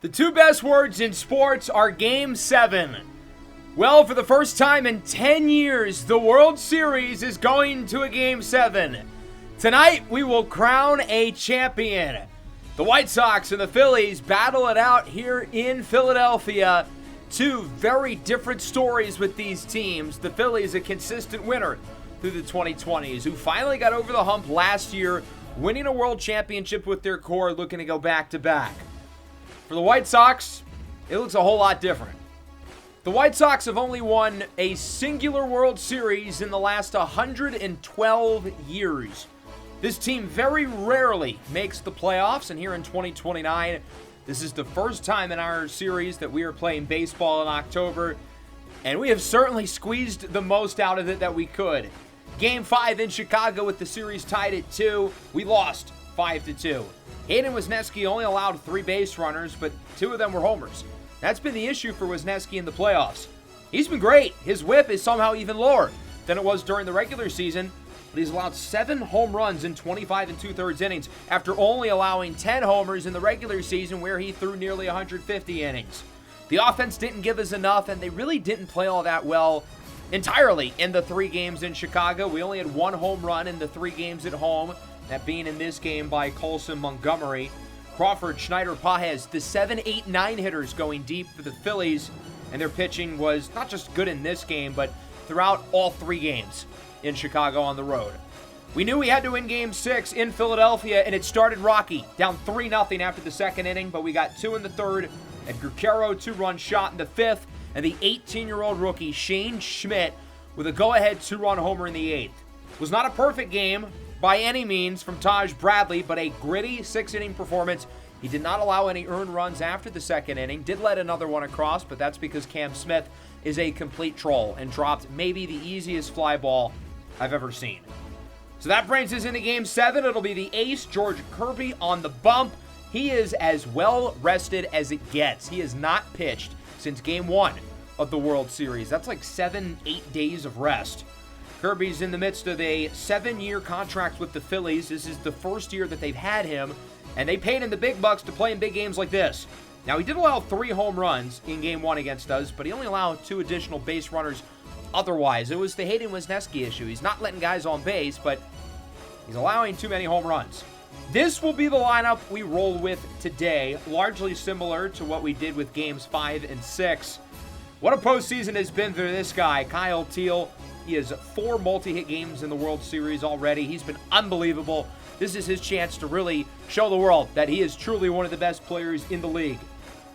The two best words in sports are Game 7. Well, for the first time in 10 years, the World Series is going to a Game 7. Tonight, we will crown a champion. The White Sox and the Phillies battle it out here in Philadelphia. Two very different stories with these teams. The Phillies, a consistent winner through the 2020s, who finally got over the hump last year, winning a world championship with their core, looking to go back-to-back. For the White Sox, it looks a whole lot different. The White Sox have only won a singular World Series in the last 112 years. This team very rarely makes the playoffs, and here in 2029, this is the first time in our series that we are playing baseball in October, and we have certainly squeezed the most out of it that we could. Game 5 in Chicago with the series tied at 2, we lost 5-2. Hayden Wesneski only allowed 3 base runners, but 2 of them were homers. That's been the issue for Wesneski in the playoffs. He's been great. His whip is somehow even lower than it was during the regular season, but he's allowed 7 home runs in 25 2/3 innings after only allowing 10 homers in the regular season where he threw nearly 150 innings. The offense didn't give us enough, and they really didn't play all that well entirely in the 3 games in Chicago. We only had 1 home run in the 3 games at home, that being in this game by Colson Montgomery. Crawford, Schneider, Pages, the 7, 8, 9 hitters going deep for the Phillies, and their pitching was not just good in this game, but throughout all 3 games in Chicago on the road. We knew we had to win Game 6 in Philadelphia, and it started rocky, down 3-0 after the second inning, but we got 2 in the third, Edgar Quero, 2-run shot in the 5th, and the 18-year-old rookie Shane Schmidt with a go-ahead 2-run homer in the 8th. It was not a perfect game by any means from Taj Bradley, but a gritty 6-inning performance. He did not allow any earned runs after the second inning, did let another one across, but that's because Cam Smith is a complete troll and dropped maybe the easiest fly ball I've ever seen. So that brings us into Game 7. It'll be the ace, George Kirby, on the bump. He is as well rested as it gets. He has not pitched since Game 1 of the World Series. That's like 7-8 days of rest. Kirby's in the midst of a 7-year contract with the Phillies. This is the first year that they've had him, and they paid him the big bucks to play in big games like this. Now, he did allow 3 home runs in Game 1 against us, but he only allowed 2 additional base runners otherwise. It was the Hayden Wesneski issue. He's not letting guys on base, but he's allowing too many home runs. This will be the lineup we roll with today, largely similar to what we did with Games 5 and 6. What a postseason has been for this guy, Kyle Teel. He has 4 multi-hit games in the World Series already. He's been unbelievable. This is his chance to really show the world that he is truly one of the best players in the league.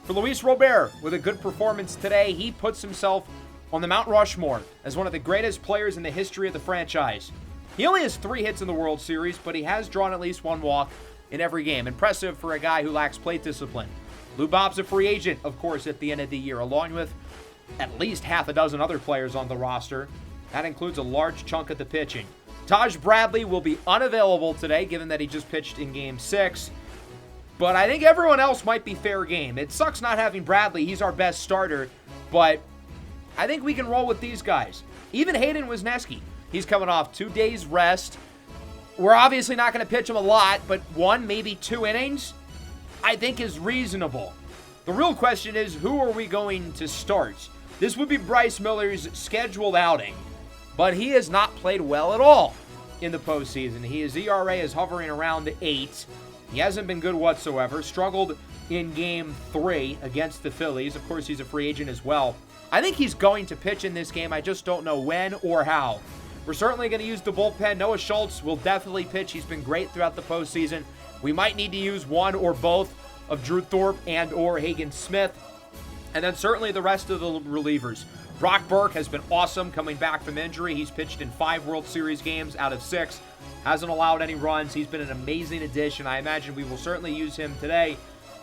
For Luis Robert, with a good performance today, he puts himself on the Mount Rushmore as one of the greatest players in the history of the franchise. He only has 3 hits in the World Series, but he has drawn at least 1 walk in every game. Impressive for a guy who lacks plate discipline. Lou Bob's a free agent, of course, at the end of the year, along with at least half a dozen other players on the roster. That includes a large chunk of the pitching. Taj Bradley will be unavailable today, given that he just pitched in Game 6. But I think everyone else might be fair game. It sucks not having Bradley. He's our best starter. But I think we can roll with these guys. Even Hayden Wesneski. He's coming off 2 days rest. We're obviously not going to pitch him a lot, but 1, maybe 2 innings, I think is reasonable. The real question is, who are we going to start? This would be Bryce Miller's scheduled outing, but he has not played well at all in the postseason. His ERA is hovering around 8. He hasn't been good whatsoever. Struggled in Game 3 against the Phillies. Of course, he's a free agent as well. I think he's going to pitch in this game. I just don't know when or how. We're certainly going to use the bullpen. Noah Schultz will definitely pitch. He's been great throughout the postseason. We might need to use one or both of Drew Thorpe and or Hagen Smith. And then certainly the rest of the relievers. Brock Burke has been awesome coming back from injury. He's pitched in 5 World Series games out of 6. Hasn't allowed any runs. He's been an amazing addition. I imagine we will certainly use him today.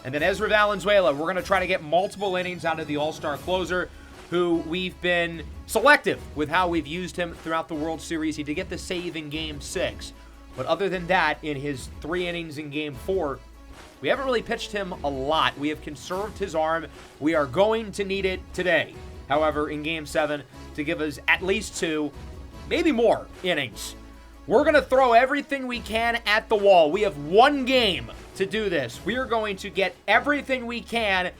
And then Ezra Valenzuela. We're going to try to get multiple innings out of the All-Star closer, who we've been selective with how we've used him throughout the World Series. He did get the save in Game 6. But other than that, in his 3 innings in Game 4, we haven't really pitched him a lot. We have conserved his arm. We are going to need it today, however, in Game 7 to give us at least 2, maybe more innings. We're going to throw everything we can at the wall. We have 1 game to do this. We are going to get everything we can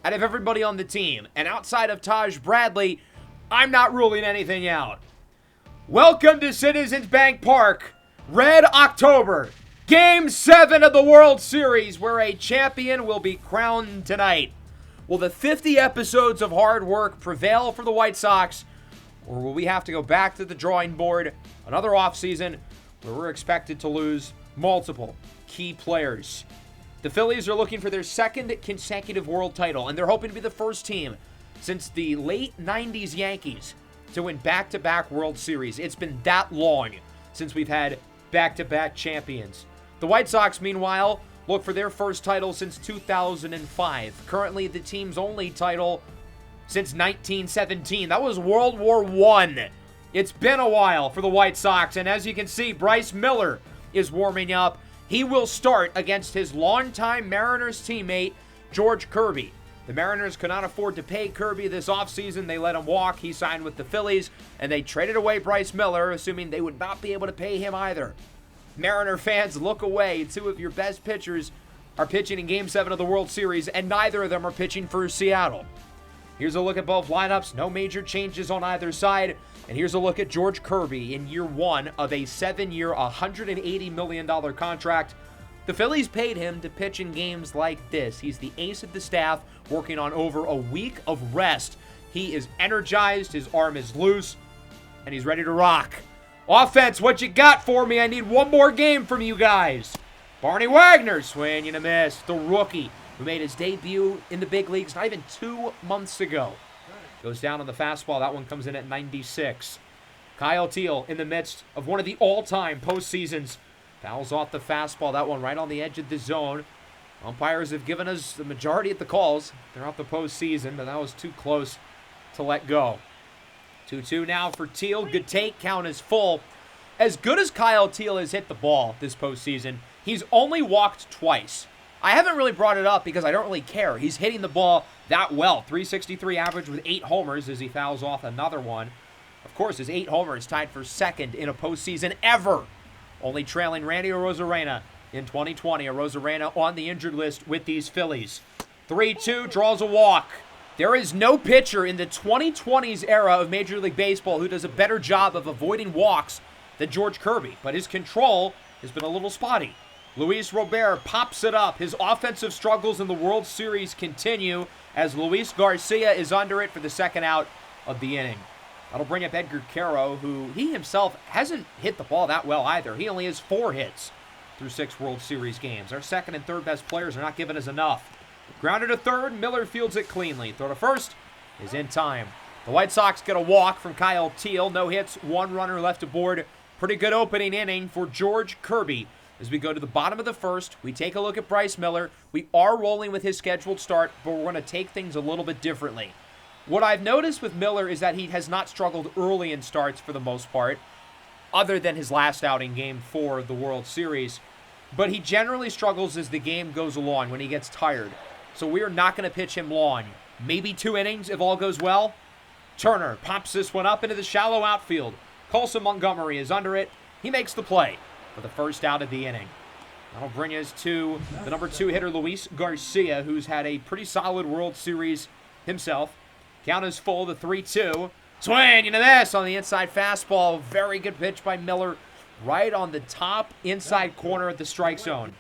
out of everybody on the team. And outside of Taj Bradley, I'm not ruling anything out. Welcome to Citizens Bank Park, Red October, Game 7 of the World Series, where a champion will be crowned tonight. Will the 50 episodes of hard work prevail for the White Sox, or will we have to go back to the drawing board another offseason where we're expected to lose multiple key players? The Phillies are looking for their second consecutive world title, and they're hoping to be the first team since the late 90s Yankees to win back-to-back World Series. It's been that long since we've had back-to-back champions. The White Sox, meanwhile, look for their first title since 2005. Currently, the team's only title since 1917. That was World War I. It's been a while for the White Sox, and as you can see, Bryce Miller is warming up. He will start against his longtime Mariners teammate, George Kirby. The Mariners could not afford to pay Kirby this offseason. They let him walk. He signed with the Phillies, and they traded away Bryce Miller, assuming they would not be able to pay him either. Mariner fans, look away. Two of your best pitchers are pitching in Game 7 of the World Series, and neither of them are pitching for Seattle. Here's a look at both lineups. No major changes on either side. And here's a look at George Kirby in year one of a 7-year, $180 million contract. The Phillies paid him to pitch in games like this. He's the ace of the staff, working on over a week of rest. He is energized, his arm is loose, and he's ready to rock. Offense, what you got for me? I need one more game from you guys. Barney Wagner, swing and a miss. The rookie who made his debut in the big leagues not even 2 months ago. Goes down on the fastball. That one comes in at 96. Kyle Teal in the midst of one of the all-time postseasons. Fouls off the fastball. That one right on the edge of the zone. Umpires have given us the majority of the calls throughout the postseason, but that was too close to let go. 2-2 now for Teal. Good take. Count is full. As good as Kyle Teal has hit the ball this postseason, he's only walked twice. I haven't really brought it up because I don't really care. He's hitting the ball that well. 363 average with 8 homers as he fouls off another one. Of course, his 8 homers tied for second in a postseason ever. Only trailing Randy Arozarena in 2020. Arozarena on the injured list with these Phillies. 3-2, draws a walk. There is no pitcher in the 2020s era of Major League Baseball who does a better job of avoiding walks than George Kirby, but his control has been a little spotty. Luis Robert pops it up. His offensive struggles in the World Series continue as Luis Garcia is under it for the second out of the inning. That'll bring up Edgar Caro, who he himself hasn't hit the ball that well either. He only has 4 hits through 6 World Series games. Our second and third best players are not giving us enough. Grounded to third, Miller fields it cleanly. Throw to first is in time. The White Sox get a walk from Kyle Teal. No hits, 1 runner left aboard. Pretty good opening inning for George Kirby. As we go to the bottom of the first, we take a look at Bryce Miller. We are rolling with his scheduled start, but we're going to take things a little bit differently. What I've noticed with Miller is that he has not struggled early in starts for the most part, other than his last outing, Game 4 of the World Series. But he generally struggles as the game goes along when he gets tired. So we are not going to pitch him long. Maybe 2 innings if all goes well. Turner pops this one up into the shallow outfield. Colson Montgomery is under it. He makes the play for the first out of the inning. That'll bring us to the number 2 hitter, Luis Garcia, who's had a pretty solid World Series himself. Count is full, the 3-2. Swing into this on the inside fastball. Very good pitch by Miller right on the top inside corner of the strike zone.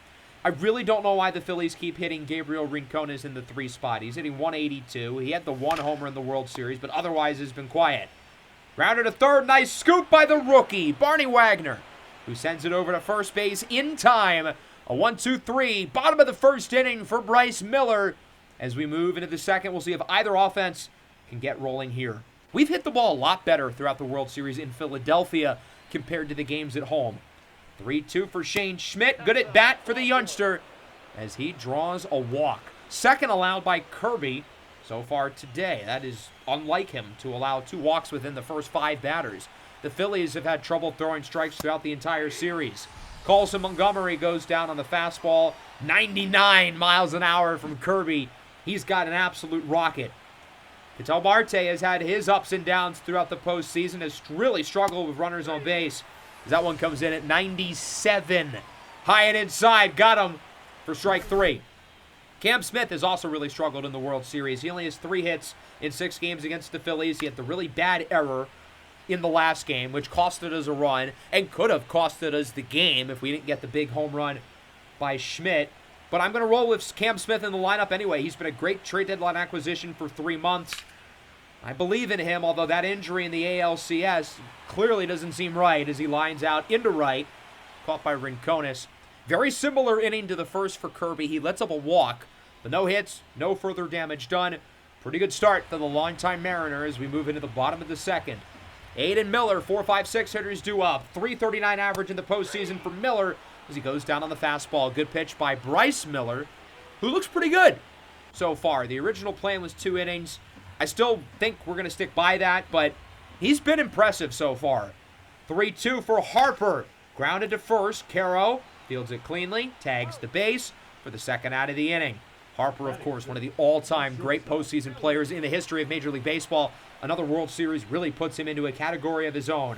I really don't know why the Phillies keep hitting Gabriel Rincones in the 3 spot. He's hitting 182. He had the 1 homer in the World Series, but otherwise has been quiet. Grounded to third. Nice scoop by the rookie, Barney Wagner, who sends it over to first base in time. A 1-2-3. Bottom of the first inning for Bryce Miller. As we move into the second, we'll see if either offense can get rolling here. We've hit the ball a lot better throughout the World Series in Philadelphia compared to the games at home. 3-2 for Shane Schmidt. Good at bat for the youngster as he draws a walk. Second allowed by Kirby so far today. That is unlike him to allow 2 walks within the first 5 batters. The Phillies have had trouble throwing strikes throughout the entire series. Colson Montgomery goes down on the fastball. 99 miles an hour from Kirby. He's got an absolute rocket. Ketel Marte has had his ups and downs throughout the postseason, has really struggled with runners on base. That one comes in at 97. High and inside, got him. for strike 3. Cam Smith has also really struggled in the World Series. He only has 3 hits in 6 games against the Phillies. He had the really bad error in the last game, which costed us a run and could have costed us the game if we didn't get the big home run by Schmidt. But I'm going to roll with Cam Smith in the lineup anyway. He's been a great trade deadline acquisition for 3 months. I believe in him, although that injury in the ALCS clearly doesn't seem right as he lines out into right, caught by Rincones. Very similar inning to the first for Kirby. He lets up a walk, but no hits, no further damage done. Pretty good start for the longtime Mariner as we move into the bottom of the second. Aiden Miller, 4.56 hitters due up. 339 average in the postseason for Miller as he goes down on the fastball. Good pitch by Bryce Miller, who looks pretty good so far. The original plan was 2 innings. I still think we're going to stick by that, but he's been impressive so far. 3-2 for Harper. Grounded to first. Caro fields it cleanly, tags the base for the second out of the inning. Harper, of course, one of the all-time great postseason players in the history of Major League Baseball. Another World Series really puts him into a category of his own.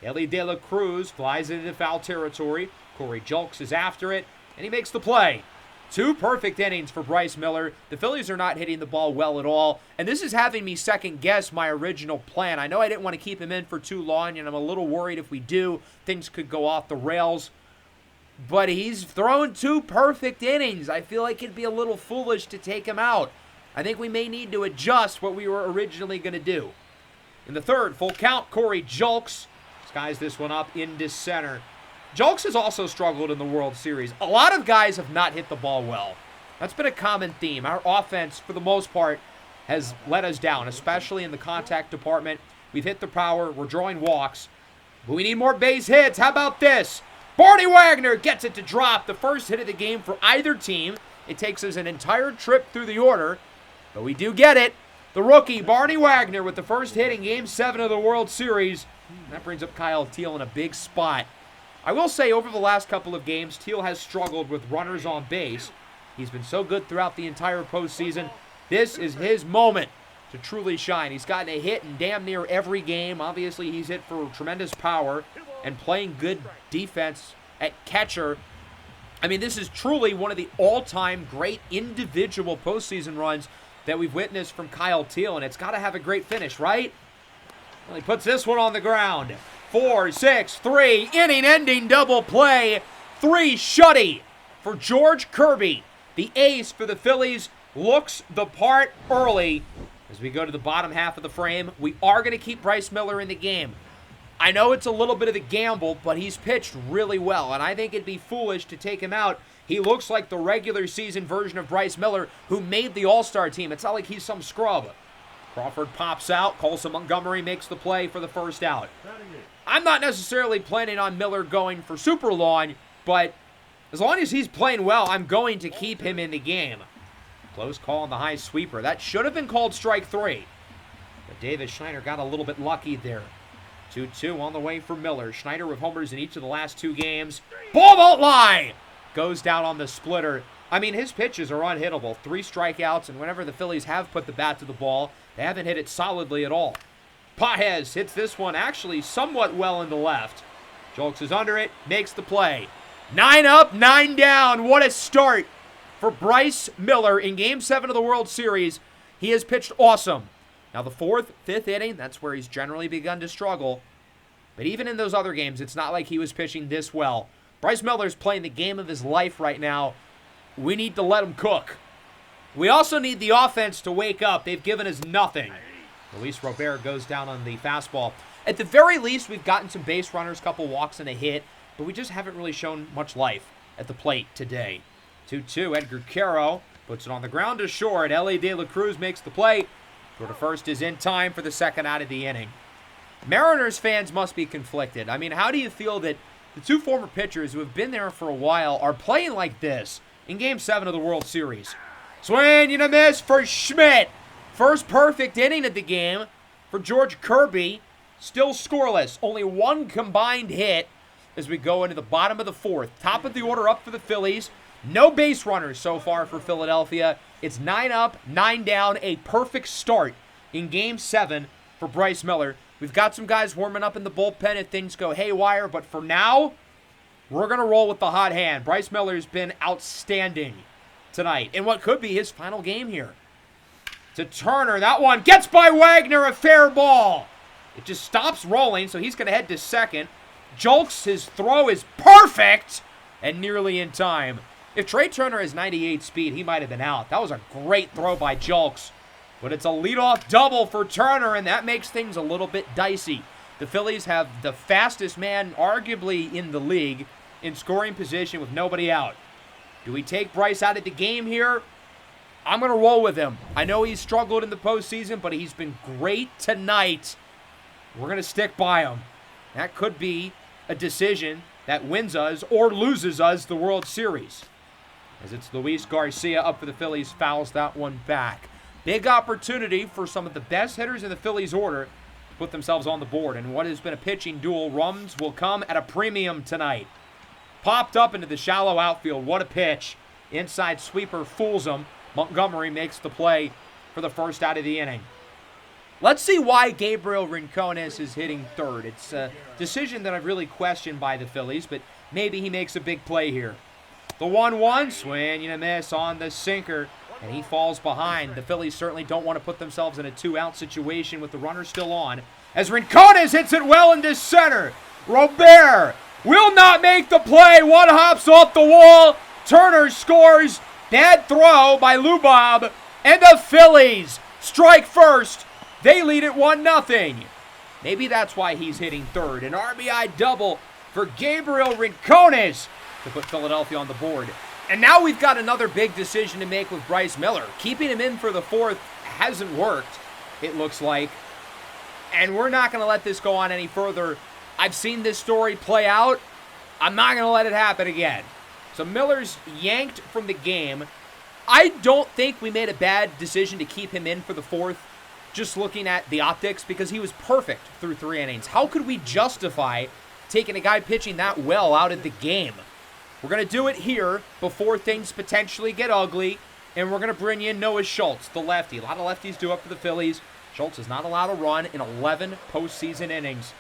Ellie De La Cruz flies into foul territory. Corey Julks is after it, and he makes the play. 2 perfect innings for Bryce Miller. The Phillies are not hitting the ball well at all, and this is having me second-guess my original plan. I know I didn't want to keep him in for too long, and I'm a little worried if we do, things could go off the rails. But he's thrown 2 perfect innings. I feel like it'd be a little foolish to take him out. I think we may need to adjust what we were originally going to do. In the third, full count, Corey Julks skies this one up into center. Julks has also struggled in the World Series. A lot of guys have not hit the ball well. That's been a common theme. Our offense, for the most part, has let us down, especially in the contact department. We've hit the power. We're drawing walks. But we need more base hits. How about this? Barney Wagner gets it to drop. The first hit of the game for either team. It takes us an entire trip through the order, but we do get it. The rookie, Barney Wagner, with the first hit in Game 7 of the World Series. That brings up Kyle Teal in a big spot. I will say, over the last couple of games, Teal has struggled with runners on base. He's been so good throughout the entire postseason. This is his moment to truly shine. He's gotten a hit in damn near every game. Obviously, he's hit for tremendous power and playing good defense at catcher. I mean, this is truly one of the all-time great individual postseason runs that we've witnessed from Kyle Teal, and it's got to have a great finish, right? Well, he puts this one on the ground. 4-6-3, inning-ending double play. 3 shutty for George Kirby. The ace for the Phillies looks the part early. As we go to the bottom half of the frame, we are going to keep Bryce Miller in the game. I know it's a little bit of a gamble, but he's pitched really well, and I think it'd be foolish to take him out. He looks like the regular season version of Bryce Miller, who made the All-Star team. It's not like he's some scrub. Crawford pops out. Colson Montgomery makes the play for the first out. I'm not necessarily planning on Miller going for super long, but as long as he's playing well, I'm going to keep him in the game. Close call on the high sweeper. That should have been called strike 3. But Davis Schneider got a little bit lucky there. 2-2 on the way for Miller. Schneider with homers in each of the last 2 games. Ball won't lie! Goes down on the splitter. I mean, his pitches are unhittable. 3 strikeouts, and whenever the Phillies have put the bat to the ball, they haven't hit it solidly at all. Pajes hits this one actually somewhat well in the left. Julks is under it, makes the play. 9 up, 9 down. What a start for Bryce Miller in Game 7 of the World Series. He has pitched awesome. Now the 4th, 5th inning, that's where he's generally begun to struggle. But even in those other games, it's not like he was pitching this well. Bryce Miller's playing the game of his life right now. We need to let him cook. We also need the offense to wake up. They've given us nothing. Luis Robert goes down on the fastball. At the very least, we've gotten some base runners, couple walks and a hit, but we just haven't really shown much life at the plate today. 2-2, Edgar Caro puts it on the ground to short. Ellie De La Cruz makes the play. Throw to first is in time for the second out of the inning. Mariners fans must be conflicted. I mean, how do you feel that the 2 former pitchers who have been there for a while are playing like this in Game 7 of the World Series? Swing and a miss for Schmidt. First perfect inning of the game for George Kirby. Still scoreless. Only 1 combined hit as we go into the bottom of the 4th. Top of the order up for the Phillies. No base runners so far for Philadelphia. It's 9 up, 9 down. A perfect start in Game 7 for Bryce Miller. We've got some guys warming up in the bullpen if things go haywire, but for now, We're going to roll with the hot hand. Bryce Miller's been outstanding tonight in what could be his final game here. To Turner. That one gets by Wagner, a fair ball. It just stops rolling, so he's going to head to second. Julks, his throw is perfect and nearly in time. If Trey Turner has 98 speed, he might have been out. That was a great throw by Julks. But it's a leadoff double for Turner, and that makes things a little bit dicey. The Phillies have the fastest man, arguably, in the league in scoring position with nobody out. Do we take Bryce out of the game here? I'm going to roll with him. I know he's struggled in the postseason, but he's been great tonight. We're going to stick by him. That could be a decision that wins us or loses us the World Series. As it's Luis Garcia up for the Phillies, fouls that one back. Big opportunity for some of the best hitters in the Phillies order to put themselves on the board. And what has been a pitching duel, runs will come at a premium tonight. Popped up into the shallow outfield. What a pitch. Inside sweeper fools him. Montgomery makes the play for the first out of the inning. Let's see why Gabriel Rincones is hitting third. It's a decision that I've really questioned by the Phillies, but maybe he makes a big play here. The 1-1, swing and a miss on the sinker, and he falls behind. The Phillies certainly don't want to put themselves in a two-out situation with the runner still on. As Rincones hits it well into center. Robert will not make the play. One hops off the wall. Turner scores. Bad throw by Lubob. And the Phillies strike first. They lead it 1-0. Maybe that's why he's hitting third. An RBI double for Gabriel Rincones to put Philadelphia on the board. And now we've got another big decision to make with Bryce Miller. Keeping him in for the fourth hasn't worked, it looks like. And we're not going to let this go on any further. I've seen this story play out. I'm not going to let it happen again. So Miller's yanked from the game. I don't think we made a bad decision to keep him in for the fourth, just looking at the optics, because he was perfect through 3 innings. How could we justify taking a guy pitching that well out of the game? We're going to do it here before things potentially get ugly, and we're going to bring in Noah Schultz, the lefty. A lot of lefties do up for the Phillies. Schultz is not allowed to run in 11 postseason innings,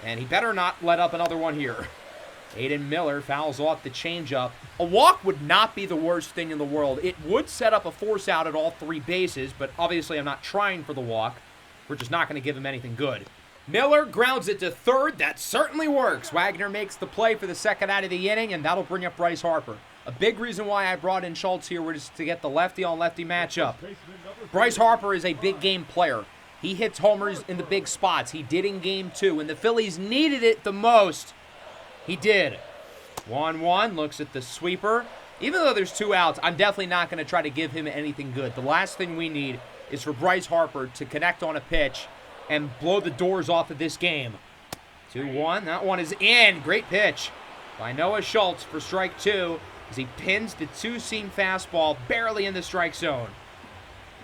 and he better not let up another one here. Aiden Miller fouls off the changeup. A walk would not be the worst thing in the world. It would set up a force out at all 3 bases, but obviously I'm not trying for the walk. We're just not going to give him anything good. Miller grounds it to third. That certainly works. Wagner makes the play for the second out of the inning, and that'll bring up Bryce Harper. A big reason why I brought in Schultz here was to get the lefty-on-lefty matchup. Bryce Harper is a big game player. He hits homers in the big spots. He did in Game 2, and the Phillies needed it the most. He did. 1-1, looks at the sweeper. Even though there's 2 outs, I'm definitely not going to try to give him anything good. The last thing we need is for Bryce Harper to connect on a pitch and blow the doors off of this game. 2-1, that one is in. Great pitch by Noah Schultz for strike 2 as he pins the 2-seam fastball barely in the strike zone.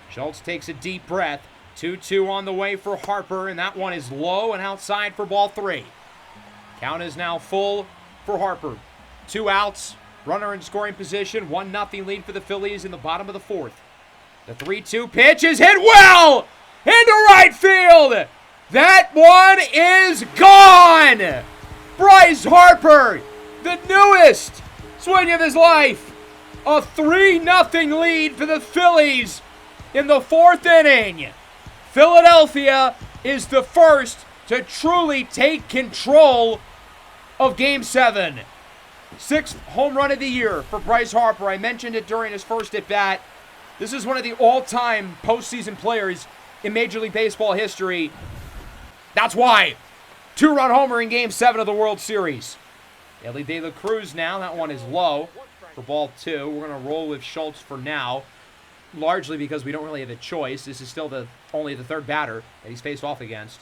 Schultz takes a deep breath. 2-2 on the way for Harper, and that one is low and outside for ball 3. Count is now full for Harper. 2 outs, runner in scoring position, 1-0 lead for the Phillies in the bottom of the 4th. The 3-2 pitch is hit well into right field. That one is gone. Bryce Harper, the newest swing of his life. A 3-0 lead for the Phillies in the 4th inning. Philadelphia is the first to truly take control of Game 7. 6th home run of the year for Bryce Harper. I mentioned it during his first at-bat. This is one of the all-time postseason players in Major League Baseball history. That's why. 2-run homer in Game 7 of the World Series. Ellie De La Cruz now. That one is low for ball 2. We're going to roll with Schultz for now, largely because we don't really have a choice. This is still only the 3rd batter that he's faced off against.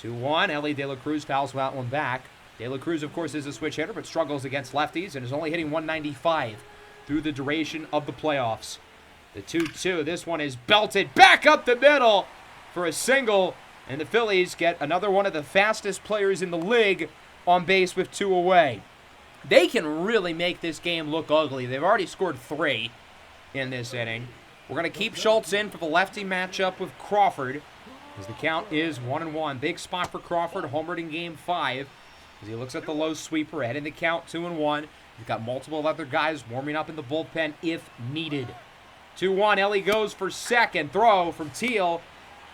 2-1. Ellie De La Cruz fouls that one back. De La Cruz, of course, is a switch hitter, but struggles against lefties and is only hitting 195 through the duration of the playoffs. The 2-2, this one is belted back up the middle for a single, and the Phillies get another one of the fastest players in the league on base with 2 away. They can really make this game look ugly. They've already scored 3 in this inning. We're going to keep Schultz in for the lefty matchup with Crawford, as the count is 1-1. Big spot for Crawford, homered in Game 5. As he looks at the low sweeper, heading the count 2-1. He's got multiple other guys warming up in the bullpen if needed. 2-1, Ellie goes for second. Throw from Teal.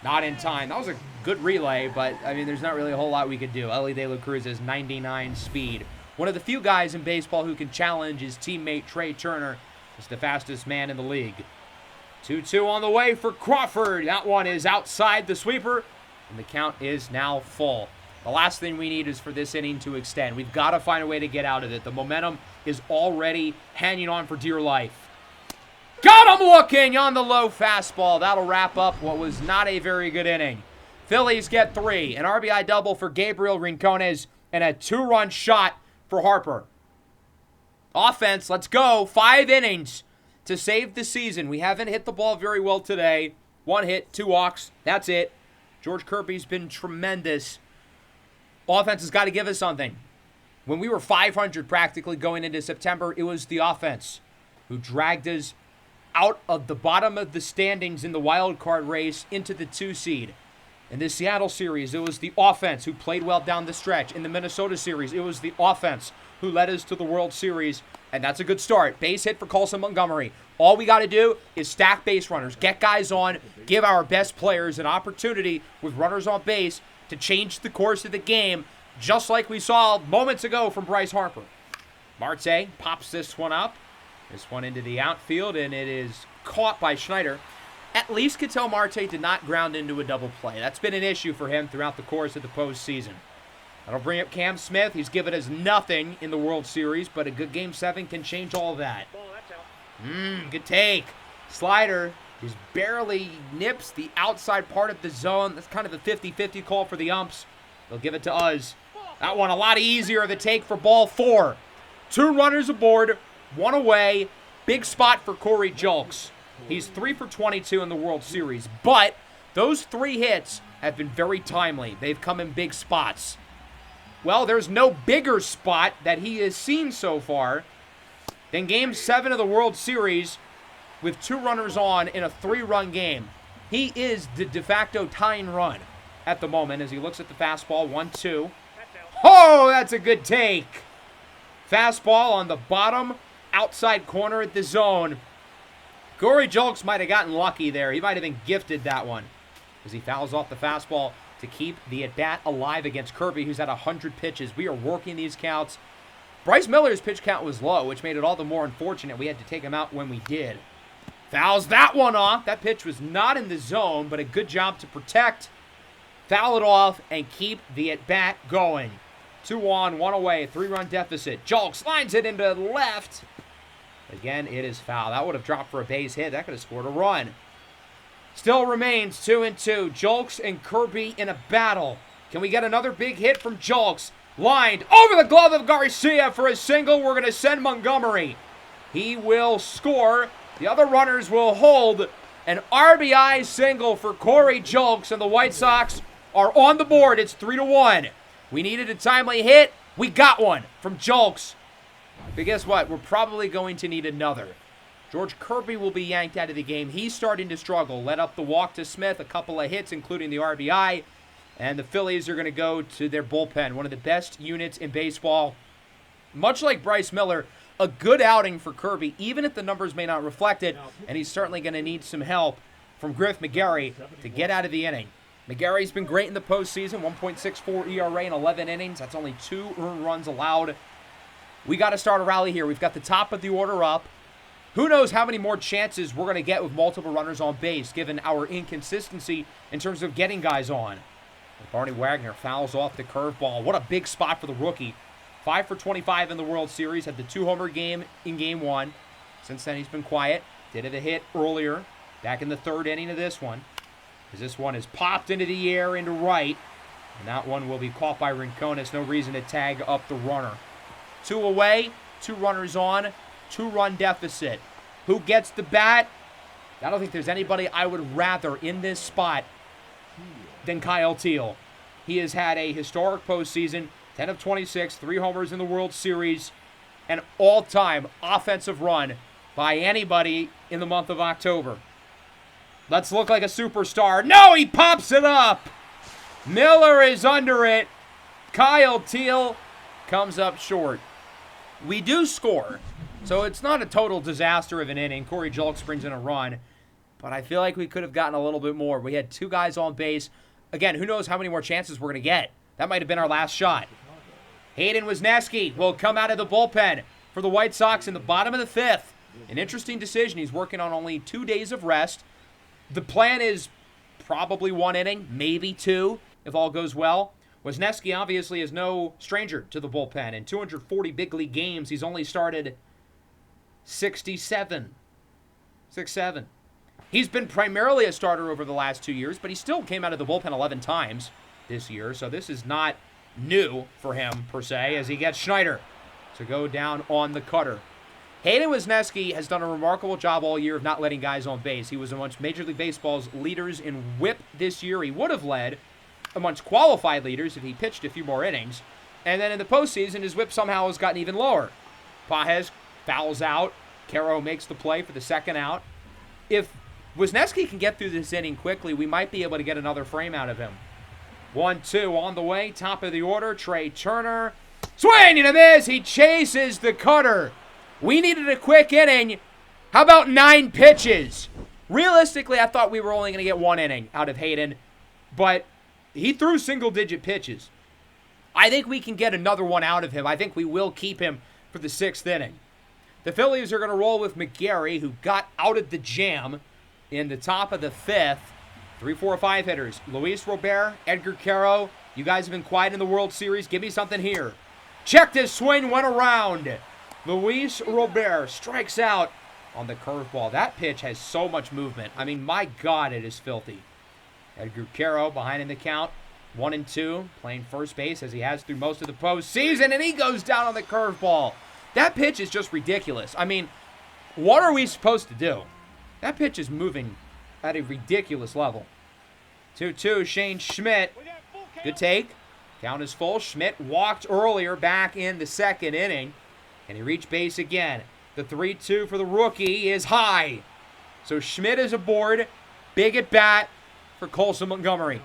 Not in time. That was a good relay, but, I mean, there's not really a whole lot we could do. Ellie De La Cruz has 99 speed. One of the few guys in baseball who can challenge his teammate Trey Turner. He's the fastest man in the league. 2-2 on the way for Crawford. That one is outside the sweeper, and the count is now full. The last thing we need is for this inning to extend. We've got to find a way to get out of it. The momentum is already hanging on for dear life. Got him looking on the low fastball. That'll wrap up what was not a very good inning. Phillies get 3. An RBI double for Gabriel Rincones and a 2-run shot for Harper. Offense, let's go. 5 innings to save the season. We haven't hit the ball very well today. 1 hit, 2 walks. That's it. George Kirby's been tremendous. Offense has got to give us something. When we were 500 practically going into September, it was the offense who dragged us out of the bottom of the standings in the wild card race into the 2 seed. In the Seattle series, it was the offense who played well down the stretch. In the Minnesota series, it was the offense who led us to the World Series, and that's a good start. Base hit for Colson Montgomery. All we got to do is stack base runners, get guys on, give our best players an opportunity with runners on base to change the course of the game, just like we saw moments ago from Bryce Harper. Marte pops this one up. This one into the outfield, and it is caught by Schneider. At least Ketel Marte did not ground into a double play. That's been an issue for him throughout the course of the postseason. That'll bring up Cam Smith. He's given us nothing in the World Series, but a good Game 7 can change all of that. Good take. Slider just barely nips the outside part of the zone. That's kind of a 50-50 call for the umps. They'll give it to us. That one a lot easier of a take for ball 4. 2 runners aboard, 1 away. Big spot for Corey Julks. He's 3 for 22 in the World Series, but those 3 hits have been very timely. They've come in big spots. Well, there's no bigger spot that he has seen so far than Game 7 of the World Series with 2 runners on in a 3-run game. He is the de facto tying run at the moment as he looks at the fastball. 1-2. Oh, that's a good take. Fastball on the bottom outside corner at the zone. Corey Julks might have gotten lucky there. He might have been gifted that one as he fouls off the fastball to keep the at-bat alive against Kirby, who's at 100 pitches. We are working these counts. Bryce Miller's pitch count was low, which made it all the more unfortunate we had to take him out when we did. Fouls that one off. That pitch was not in the zone, but a good job to protect. Foul it off and keep the at-bat going. 2 on, 1 away, 3-run deficit. Julks lines it into left. Again, it is foul. That would have dropped for a base hit. That could have scored a run. Still remains 2-2. Julks and Kirby in a battle. Can we get another big hit from Julks? Lined over the glove of Garcia for a single. We're going to send Montgomery. He will score. The other runners will hold. An RBI single for Corey Julks, and the White Sox are on the board. It's 3-1. We needed a timely hit. We got one from Julks. But guess what? We're probably going to need another. George Kirby will be yanked out of the game. He's starting to struggle. Led up the walk to Smith, a couple of hits, including the RBI. And the Phillies are going to go to their bullpen, one of the best units in baseball. Much like Bryce Miller, a good outing for Kirby, even if the numbers may not reflect it. And he's certainly going to need some help from Griff McGarry to get out of the inning. McGarry's been great in the postseason, 1.64 ERA in 11 innings. That's only 2 earned runs allowed. We got to start a rally here. We've got the top of the order up. Who knows how many more chances we're going to get with multiple runners on base, given our inconsistency in terms of getting guys on. Barney Wagner fouls off the curveball. What a big spot for the rookie. 5 for 25 in the World Series. Had the 2-homer game in Game 1. Since then, he's been quiet. Did have a hit earlier, back in the 3rd inning of this one. As this one is popped into the air into right. And that one will be caught by Rincones. No reason to tag up the runner. 2 away, 2 runners on, 2-run deficit. Who gets the bat? I don't think there's anybody I would rather in this spot than Kyle Teal. He has had a historic postseason, 10 of 26, 3 homers in the World Series, an all-time offensive run by anybody in the month of October. Let's look like a superstar. No, he pops it up. Miller is under it. Kyle Teal comes up short. We do score, so it's not a total disaster of an inning. Corey Julks brings in a run, but I feel like we could have gotten a little bit more. We had 2 guys on base. Again, who knows how many more chances we're going to get. That might have been our last shot. Hayden Wesneski will come out of the bullpen for the White Sox in the bottom of the 5th. An interesting decision. He's working on only 2 days of rest. The plan is probably 1 inning, maybe 2, if all goes well. Wesneski obviously is no stranger to the bullpen. In 240 big league games, he's only started 67. 6-7. He's been primarily a starter over the last 2 years, but he still came out of the bullpen 11 times this year, so this is not new for him, per se, as he gets Schneider to go down on the cutter. Hayden Wesneski has done a remarkable job all year of not letting guys on base. He was amongst Major League Baseball's leaders in WHIP this year. He would have led amongst qualified leaders if he pitched a few more innings. And then in the postseason, his WHIP somehow has gotten even lower. Pages fouls out. Caro makes the play for the second out. If Wesneski can get through this inning quickly, we might be able to get another frame out of him. 1-2 on the way. Top of the order. Trey Turner. Swing and a miss. He chases the cutter. We needed a quick inning. How about 9 pitches? Realistically, I thought we were only going to get 1 inning out of Hayden, but he threw single-digit pitches. I think we can get another one out of him. I think we will keep him for the 6th inning. The Phillies are going to roll with McGarry, who got out of the jam in the top of the 5th. 3, 4, 5 hitters. Luis Robert, Edgar Caro. You guys have been quiet in the World Series. Give me something here. Checked his swing, went around. Luis Robert strikes out on the curveball. That pitch has so much movement. I mean, my God, it is filthy. Edgar Caro behind in the count. 1-2, playing first base as he has through most of the postseason, and he goes down on the curveball. That pitch is just ridiculous. I mean, what are we supposed to do? That pitch is moving at a ridiculous level. 2-2, Shane Schmidt. Good take. Count is full. Schmidt walked earlier back in the 2nd inning. And he reached base again. The 3-2 for the rookie is high. So Schmidt is aboard. Big at bat for Colson Montgomery.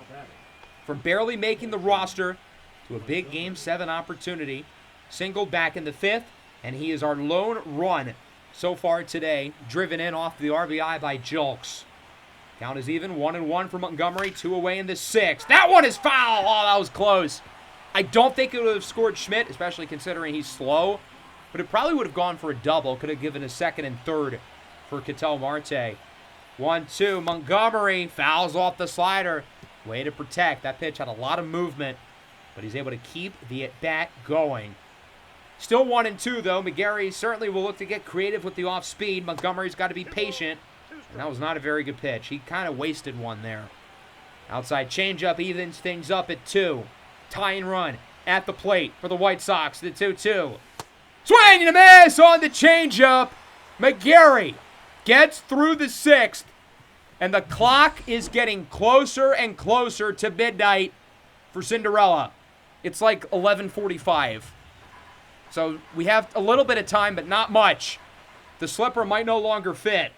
From barely making the roster to a big Game 7 opportunity. Singled back in the 5th. And he is our lone run so far today. Driven in off the RBI by Julks. Count is even. 1-1 for Montgomery. 2 away in the 6th. That one is foul. Oh, that was close. I don't think it would have scored Schmidt, especially considering he's slow. But it probably would have gone for a double. Could have given a 2nd and 3rd for Ketel Marte. 1-2. Montgomery fouls off the slider. Way to protect. That pitch had a lot of movement, but he's able to keep the at-bat going. Still 1-2, though. McGarry certainly will look to get creative with the off-speed. Montgomery's got to be patient. And that was not a very good pitch. He kind of wasted one there. Outside changeup evens things up at 2. Tying run at the plate for the White Sox. The 2-2. Swing and a miss on the changeup. McGarry gets through the 6th. And the clock is getting closer and closer to midnight for Cinderella. It's like 11:45. So we have a little bit of time, but not much. The slipper might no longer fit.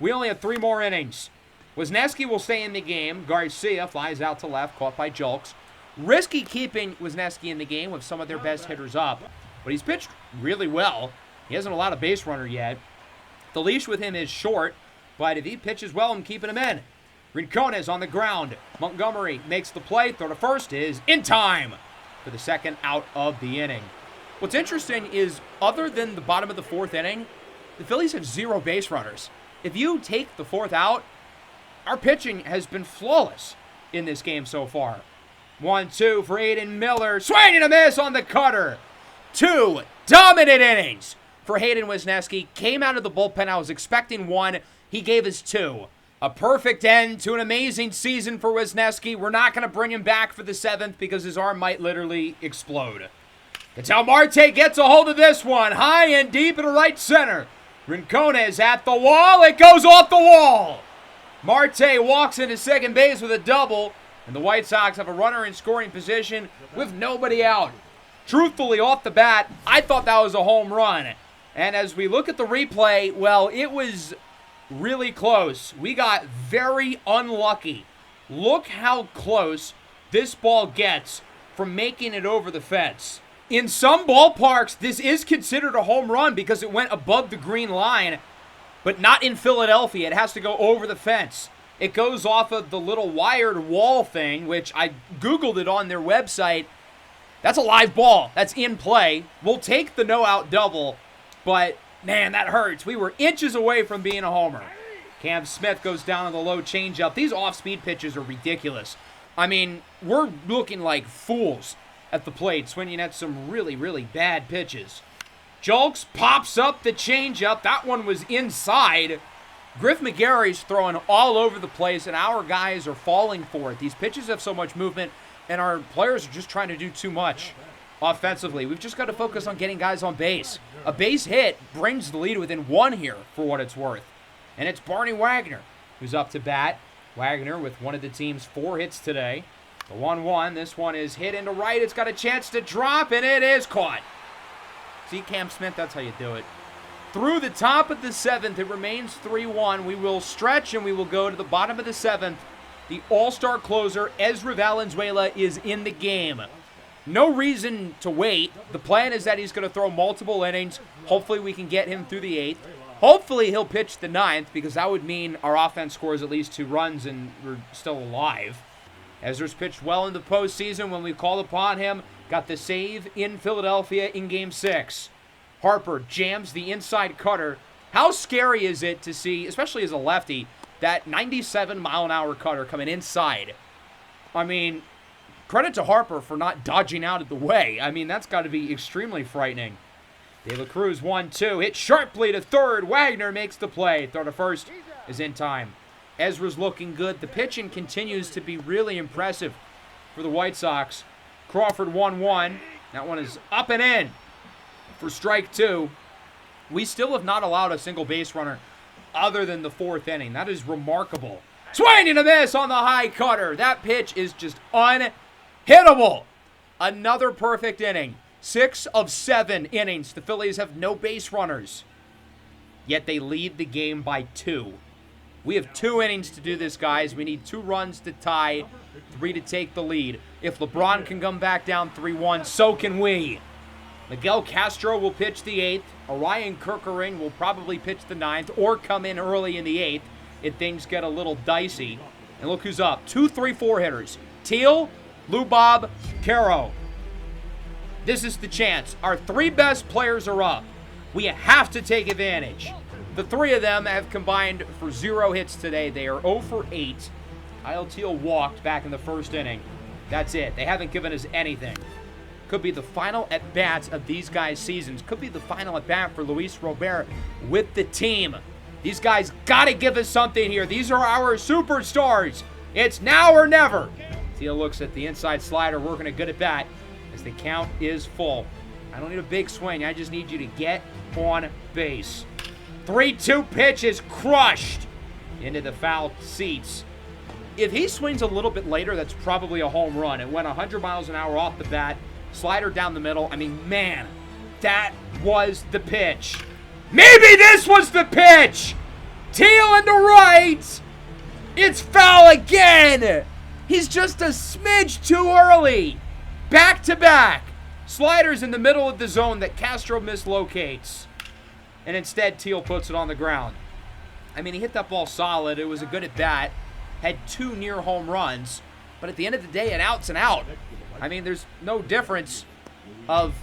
We only have 3 more innings. Wesneski will stay in the game. Garcia flies out to left, caught by Julks. Risky keeping Wesneski in the game with some of their best hitters up. But he's pitched really well. He hasn't allowed a base runner yet. The leash with him is short, but if he pitches well, I'm keeping him in. Rincones on the ground. Montgomery makes the play. Throw to first is in time for the 2nd out of the inning. What's interesting is, other than the bottom of the 4th inning, the Phillies have 0 base runners. If you take the 4th out, our pitching has been flawless in this game so far. 1-2 for Aiden Miller. Swing and a miss on the cutter. 2 dominant innings for Hayden Wesneski. Came out of the bullpen. I was expecting 1. He gave us 2. A perfect end to an amazing season for Wesneski. We're not going to bring him back for the 7th because his arm might literally explode. Ketel Marte gets a hold of this one. High and deep in right center. Rincones at the wall. It goes off the wall. Marte walks into second base with a double. And the White Sox have a runner in scoring position with nobody out. Truthfully, off the bat, I thought that was a home run. And as we look at the replay, well, it was really close. We got very unlucky. Look how close this ball gets from making it over the fence. In some ballparks, this is considered a home run because it went above the green line, but not in Philadelphia. It has to go over the fence. It goes off of the little wired wall thing, which I Googled it on their website. That's a live ball. That's in play. We'll take the no-out double, but, man, that hurts. We were inches away from being a homer. Cam Smith goes down on the low changeup. These off-speed pitches are ridiculous. I mean, we're looking like fools at the plate, swinging at some really, really bad pitches. Julks pops up the changeup. That one was inside. Griff McGarry's throwing all over the place, and our guys are falling for it. These pitches have so much movement, and our players are just trying to do too much offensively. We've just got to focus on getting guys on base. A base hit brings the lead within one here, for what it's worth. And it's Barney Wagner who's up to bat. Wagner with one of the team's 4 hits today. The 1-1. This one is hit into right. It's got a chance to drop, and it is caught. See, Cam Smith, that's how you do it. Through the top of the 7th, it remains 3-1. We will stretch, and we will go to the bottom of the 7th. The all-star closer, Ezra Valenzuela, is in the game. No reason to wait. The plan is that he's going to throw multiple innings. Hopefully we can get him through the 8th. Hopefully he'll pitch the 9th, because that would mean our offense scores at least 2 runs and we're still alive. Ezra's pitched well in the postseason when we called upon him. Got the save in Philadelphia in Game 6. Harper jams the inside cutter. How scary is it to see, especially as a lefty, that 97-mile-an-hour cutter coming inside? I mean, credit to Harper for not dodging out of the way. I mean, that's got to be extremely frightening. De La Cruz 1-2. Hit sharply to third. Wagner makes the play. Throw to first is in time. Ezra's looking good. The pitching continues to be really impressive for the White Sox. Crawford 1-1. That one is up and in for strike 2. We still have not allowed a single base runner other than the 4th inning. That is remarkable. Swing and a miss on the high cutter. That pitch is just unhittable. Another perfect inning. 6 of 7 innings. The Phillies have no base runners. Yet they lead the game by 2. We have 2 innings to do this, guys. We need 2 runs to tie, 3 to take the lead. If LeBron can come back down 3-1, so can we. Miguel Castro will pitch the 8th. Orion Kerkering will probably pitch the 9th or come in early in the 8th if things get a little dicey. And look who's up. 2, 3, 4 hitters. Teal, Lubob, Caro. This is the chance. Our 3 best players are up. We have to take advantage. The 3 of them have combined for 0 hits today. They are 0 for 8. Kyle Teal walked back in the 1st inning. That's it. They haven't given us anything. Could be the final at-bats of these guys' seasons. Could be the final at-bat for Luis Robert with the team. These guys got to give us something here. These are our superstars. It's now or never. Teal looks at the inside slider, working a good at-bat as the count is full. I don't need a big swing. I just need you to get on base. 3-2 pitch is crushed into the foul seats. If he swings a little bit later, that's probably a home run. It went 100 miles an hour off the bat. Slider down the middle. I mean, man, that was the pitch. Maybe this was the pitch. Teal into right. It's foul again. He's just a smidge too early. Back to back. Sliders in the middle of the zone that Castro mislocates. And instead, Teal puts it on the ground. I mean, he hit that ball solid. It was a good at-bat. Had 2 near home runs. But at the end of the day, an out's an out. I mean, there's no difference of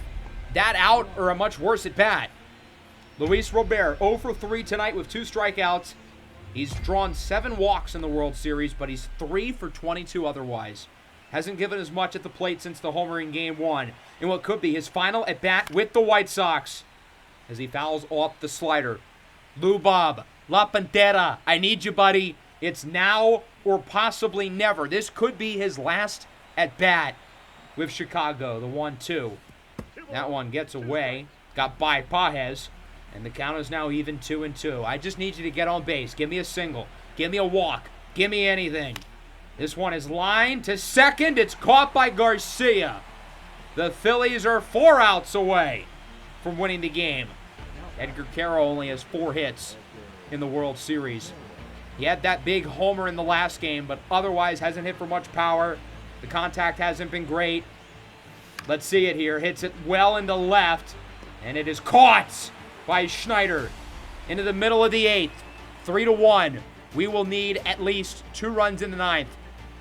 that out or a much worse at-bat. Luis Robert, 0 for 3 tonight with 2 strikeouts. He's drawn 7 walks in the World Series, but he's 3 for 22 otherwise. Hasn't given as much at the plate since the homer in Game 1. In what could be his final at-bat with the White Sox. As he fouls off the slider. Lubob, La Pantera, I need you, buddy. It's now or possibly never. This could be his last at-bat with Chicago, the 1-2. That one gets away. Got by Pages. And the count is now even 2-2. I just need you to get on base. Give me a single. Give me a walk. Give me anything. This one is lined to second. It's caught by Garcia. The Phillies are 4 outs away from winning the game. Edgar Caro only has 4 hits in the World Series. He had that big homer in the last game, but otherwise hasn't hit for much power. The contact hasn't been great. Let's see it here. Hits it well into left, and it is caught by Schneider into the middle of the 8th. 3-1. We will need at least 2 runs in the 9th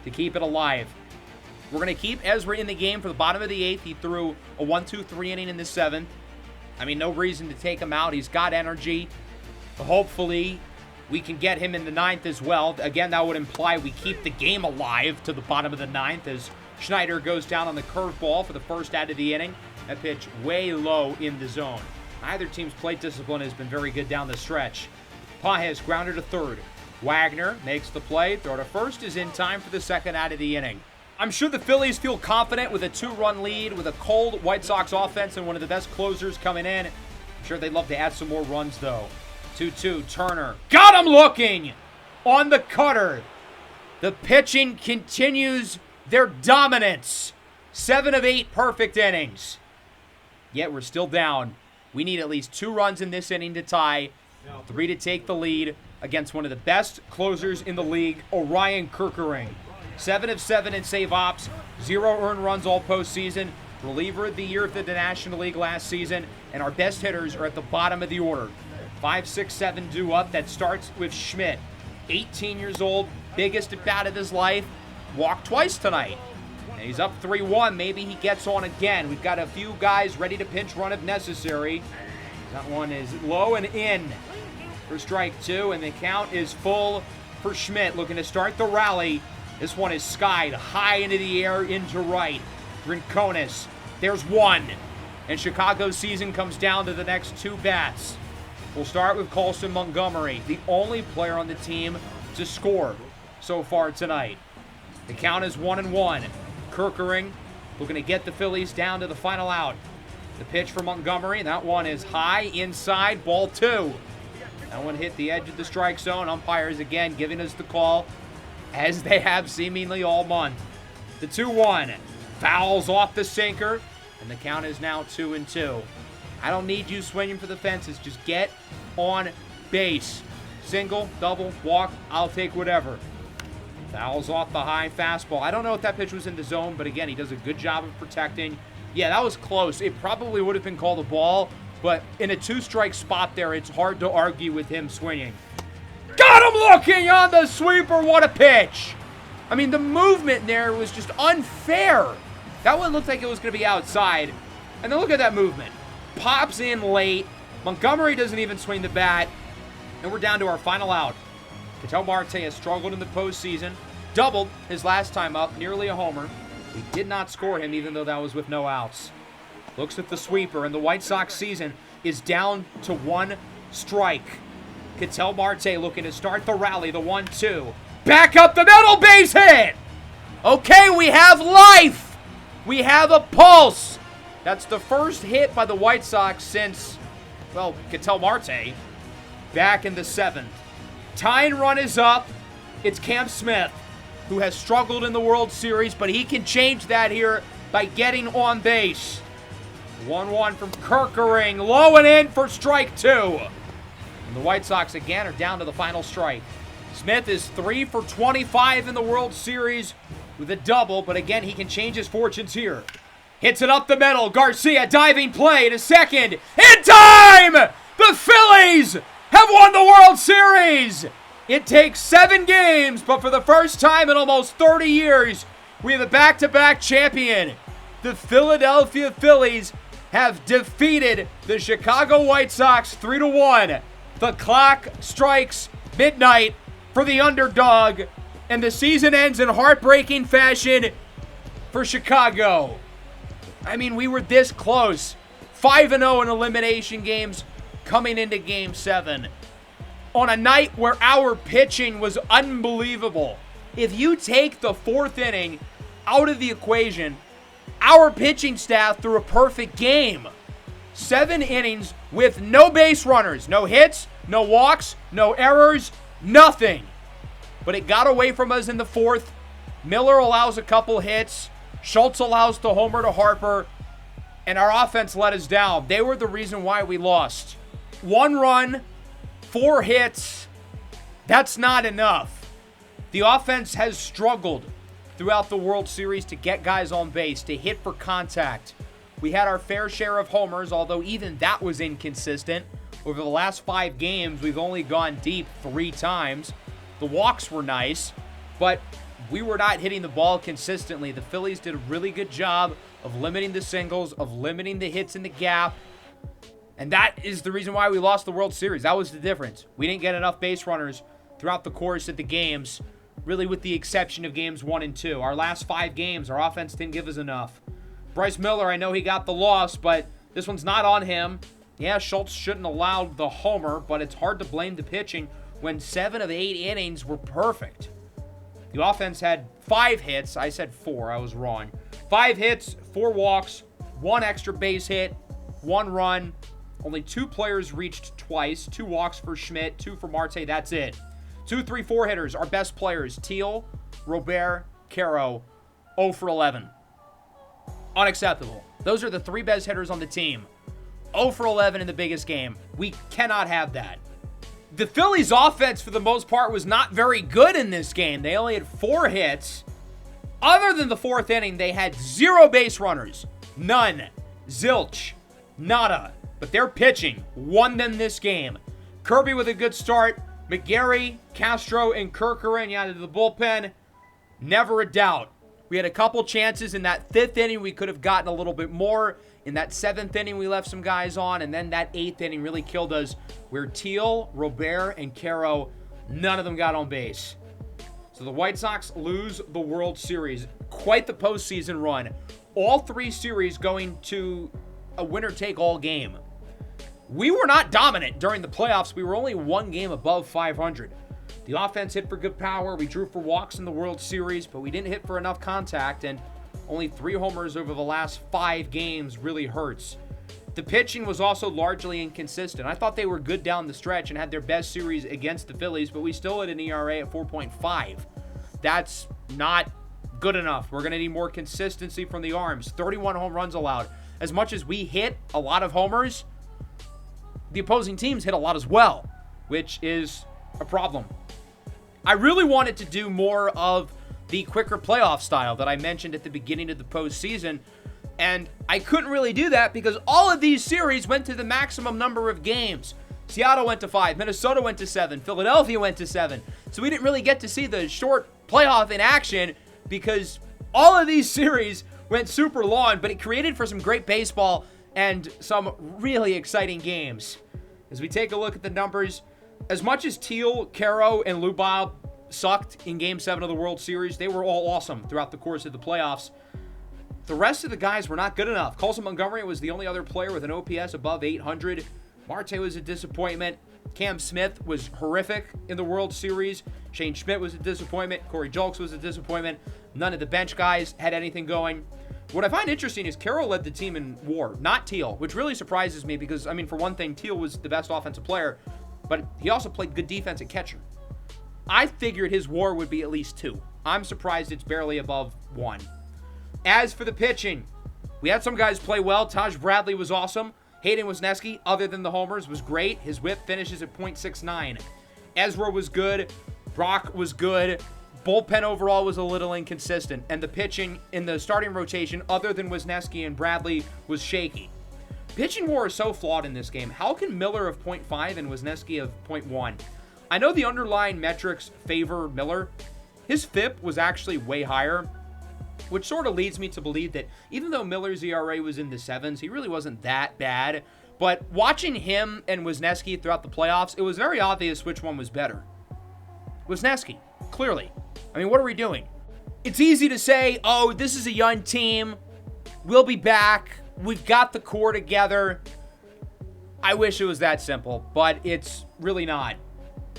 to keep it alive. We're going to keep Ezra in the game for the bottom of the 8th. He threw a 1-2-3 inning in the 7th. I mean, no reason to take him out. He's got energy. Hopefully, we can get him in the 9th as well. Again, that would imply we keep the game alive to the bottom of the 9th as Schneider goes down on the curveball for the first out of the inning. That pitch way low in the zone. Either team's plate discipline has been very good down the stretch. Pages grounded to third. Wagner makes the play. Throw to first is in time for the second out of the inning. I'm sure the Phillies feel confident with a 2-run lead, with a cold White Sox offense and one of the best closers coming in. I'm sure they'd love to add some more runs, though. 2-2, Turner. Got him looking on the cutter. The pitching continues their dominance. 7 of 8 perfect innings. Yet we're still down. We need at least 2 runs in this inning to tie, 3 to take the lead against one of the best closers in the league, Orion Kerkering. 7 of 7 in save ops, 0 earned runs all postseason, reliever of the year of the National League last season, and our best hitters are at the bottom of the order. 5, 6, 7 due up. That starts with Schmidt. 18 years old, biggest at bat of his life, walked twice tonight. And he's up 3-1. Maybe he gets on again. We've got a few guys ready to pinch run if necessary. That one is low and in for strike 2, and the count is full for Schmidt, looking to start the rally. This one is skied high into the air, into right. Rincones, there's 1. And Chicago's season comes down to the next 2 bats. We'll start with Colson Montgomery, the only player on the team to score so far tonight. The count is 1-1. Kerkering looking to get the Phillies down to the final out. The pitch for Montgomery, that one is high, inside, ball 2. That one hit the edge of the strike zone. Umpires again giving us the call, as they have seemingly all month. The 2-1 fouls off the sinker, and the count is now 2-2. I don't need you swinging for the fences. Just get on base. Single, double, walk, I'll take whatever. Fouls off the high fastball. I don't know if that pitch was in the zone, but again, he does a good job of protecting. Yeah, that was close. It probably would have been called a ball, but in a 2-strike spot there, it's hard to argue with him swinging. Got him looking on the sweeper. What a pitch. I mean, the movement there was just unfair. That one looked like it was going to be outside. And then look at that movement. Pops in late. Montgomery doesn't even swing the bat. And we're down to our final out. Ketel Marte has struggled in the postseason. Doubled his last time up, nearly a homer. We did not score him, even though that was with no outs. Looks at the sweeper, and the White Sox season is down to 1 strike. Ketel Marte looking to start the rally, the 1-2. Back up the middle, base hit! Okay, we have life! We have a pulse! That's the first hit by the White Sox since, well, Ketel Marte, back in the 7th. Tying run is up. It's Cam Smith, who has struggled in the World Series, but he can change that here by getting on base. 1-1 from Kerkering, low and in for strike 2. And the White Sox again are down to the final strike. Smith is 3 for 25 in the World Series with a double, but again, he can change his fortunes here. Hits it up the middle. Garcia diving play to second. In time! The Phillies have won the World Series! It takes 7 games, but for the first time in almost 30 years, we have a back-to-back champion. The Philadelphia Phillies have defeated the Chicago White Sox 3-1. The clock strikes midnight for the underdog, and the season ends in heartbreaking fashion for Chicago. I mean, we were this close. 5-0 in elimination games coming into Game 7. On a night where our pitching was unbelievable. If you take the 4th inning out of the equation, our pitching staff threw a perfect game. 7 innings with no base runners, no hits, no walks, no errors, nothing. But it got away from us in the 4th. Miller allows a couple hits. Schultz allows the homer to Harper. And our offense let us down. They were the reason why we lost. 1 run, 4 hits. That's not enough. The offense has struggled throughout the World Series to get guys on base, to hit for contact. We had our fair share of homers, although even that was inconsistent. Over the last 5 games, we've only gone deep 3 times. The walks were nice, but we were not hitting the ball consistently. The Phillies did a really good job of limiting the singles, of limiting the hits in the gap. And that is the reason why we lost the World Series. That was the difference. We didn't get enough base runners throughout the course of the games, really with the exception of games 1 and 2. Our last 5 games, our offense didn't give us enough. Bryce Miller, I know he got the loss, but this one's not on him. Yeah, Schultz shouldn't allow the homer, but it's hard to blame the pitching when 7 of 8 innings were perfect. The offense had 5 hits. I said 4. I was wrong. 5 hits, 4 walks, 1 extra base hit, 1 run. Only 2 players reached twice. 2 walks for Schmidt, 2 for Marte. That's it. 2, 3, 4 hitters. Our best players, Teal, Robert, Caro, 0 for 11. Unacceptable. Those are the 3 best hitters on the team. 0 for 11 in the biggest game. We cannot have that. The Phillies' offense, for the most part, was not very good in this game. They only had 4 hits. Other than the 4th inning, they had 0 base runners. None. Zilch. Nada. But their pitching won them this game. Kirby with a good start. McGarry, Castro, and Kerkeren out of the bullpen. Never a doubt. We had a couple chances in that 5th inning. We could have gotten a little bit more. In that 7th inning, we left some guys on. And then that 8th inning really killed us, where Teal, Robert, and Caro, none of them got on base. So the White Sox lose the World Series. Quite the postseason run. All 3 series going to a winner-take-all game. We were not dominant during the playoffs. We were only 1 game above 500. The offense hit for good power. We drew for walks in the World Series, but we didn't hit for enough contact, and only 3 homers over the last 5 games really hurts. The pitching was also largely inconsistent. I thought they were good down the stretch and had their best series against the Phillies, but we still had an ERA at 4.5. That's not good enough. We're going to need more consistency from the arms. 31 home runs allowed. As much as we hit a lot of homers, the opposing teams hit a lot as well, which is a problem. I really wanted to do more of the quicker playoff style that I mentioned at the beginning of the postseason, and I couldn't really do that because all of these series went to the maximum number of games. Seattle went to 5, Minnesota went to 7, Philadelphia went to 7, so we didn't really get to see the short playoff in action because all of these series went super long, but it created for some great baseball and some really exciting games. As we take a look at the numbers, as much as Teal, Caro, and Lubbob sucked in Game 7 of the World Series, they were all awesome throughout the course of the playoffs. The rest of the guys were not good enough. Colson Montgomery was the only other player with an OPS above 800. Marte was a disappointment. Cam Smith was horrific in the World Series. Shane Schmidt was a disappointment. Corey Julks was a disappointment. None of the bench guys had anything going. What I find interesting is Carroll led the team in WAR, not Teal, which really surprises me because, I mean, for one thing, Teal was the best offensive player, but he also played good defense at catcher. I figured his WAR would be at least 2. I'm surprised it's barely above 1. As for the pitching, we had some guys play well. Taj Bradley was awesome. Hayden Wisniewski, other than the homers, was great. His whip finishes at .69. Ezra was good. Brock was good. Bullpen overall was a little inconsistent, and the pitching in the starting rotation, other than Wisniewski and Bradley, was shaky. Pitching WAR is so flawed in this game. How can Miller of .5 and Wisniewski of .1? I know the underlying metrics favor Miller. His FIP was actually way higher, which sort of leads me to believe that even though Miller's ERA was in the 7s, he really wasn't that bad. But watching him and Wisniewski throughout the playoffs, it was very obvious which one was better. Wisniewski, clearly. I mean, what are we doing? It's easy to say, oh, this is a young team. We'll be back. We've got the core together. I wish it was that simple, but it's really not.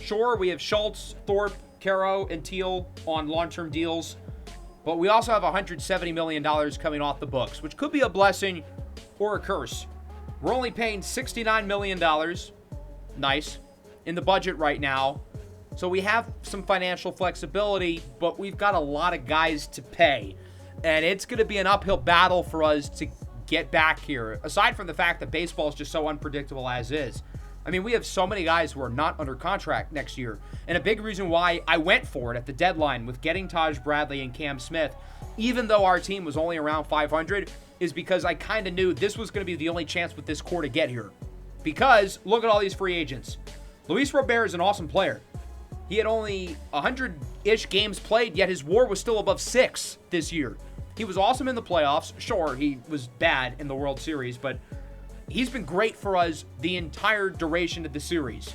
Sure, we have Schultz, Thorpe, Caro, and Teal on long-term deals, but we also have $170 million coming off the books, which could be a blessing or a curse. We're only paying $69 million, nice, in the budget right now. So we have some financial flexibility, but we've got a lot of guys to pay. And it's going to be an uphill battle for us to get back here. Aside from the fact that baseball is just so unpredictable as is. I mean, we have so many guys who are not under contract next year. And a big reason why I went for it at the deadline with getting Taj Bradley and Cam Smith, even though our team was only around 500, is because I kind of knew this was going to be the only chance with this core to get here. Because look at all these free agents. Luis Robert is an awesome player. He had only 100-ish games played, yet his WAR was still above 6 this year. He was awesome in the playoffs. Sure, he was bad in the World Series, but he's been great for us the entire duration of the series.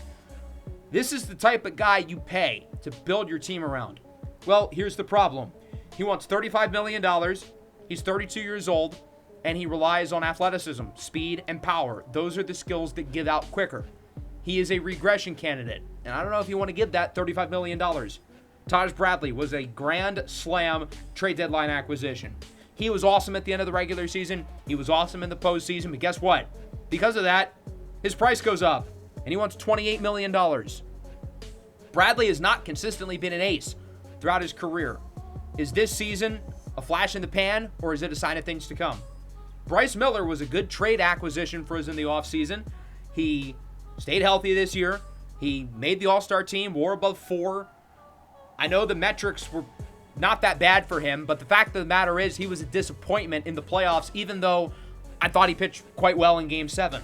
This is the type of guy you pay to build your team around. Well, here's the problem. He wants $35 million. He's 32 years old, and he relies on athleticism, speed, and power. Those are the skills that give out quicker. He is a regression candidate, and I don't know if you want to give that $35 million. Taj Bradley was a grand slam trade deadline acquisition. He was awesome at the end of the regular season. He was awesome in the postseason, but guess what? Because of that, his price goes up, and he wants $28 million. Bradley has not consistently been an ace throughout his career. Is this season a flash in the pan, or is it a sign of things to come? Bryce Miller was a good trade acquisition for us in the offseason. He stayed healthy this year. He made the All-Star team, WAR above 4. I know the metrics were not that bad for him, but the fact of the matter is he was a disappointment in the playoffs, even though I thought he pitched quite well in Game 7.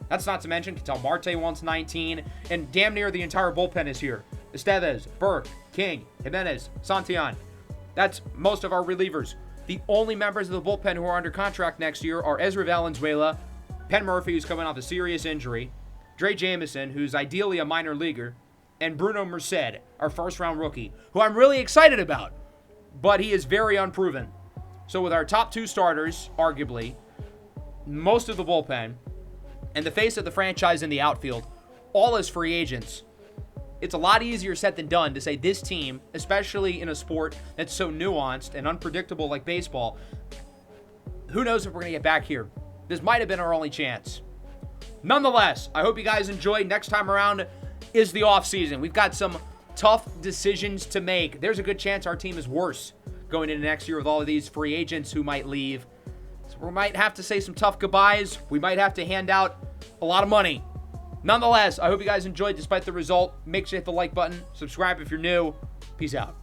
That's not to mention Ketel Marte wants 19, and damn near the entire bullpen is here. Estevez, Burke, King, Jimenez, Santillan. That's most of our relievers. The only members of the bullpen who are under contract next year are Ezra Valenzuela, Penn Murphy, who's coming off a serious injury, Dre Jameson, who's ideally a minor leaguer, and Bruno Merced, our first-round rookie, who I'm really excited about, but he is very unproven. So with our top 2 starters, arguably, most of the bullpen, and the face of the franchise in the outfield, all as free agents, it's a lot easier said than done to say this team, especially in a sport that's so nuanced and unpredictable like baseball, who knows if we're going to get back here. This might have been our only chance. Nonetheless, I hope you guys enjoyed. Next time around is the offseason. We've got some tough decisions to make. There's a good chance our team is worse going into next year with all of these free agents who might leave. So we might have to say some tough goodbyes. We might have to hand out a lot of money. Nonetheless, I hope you guys enjoyed despite the result. Make sure you hit the like button. Subscribe if you're new. Peace out.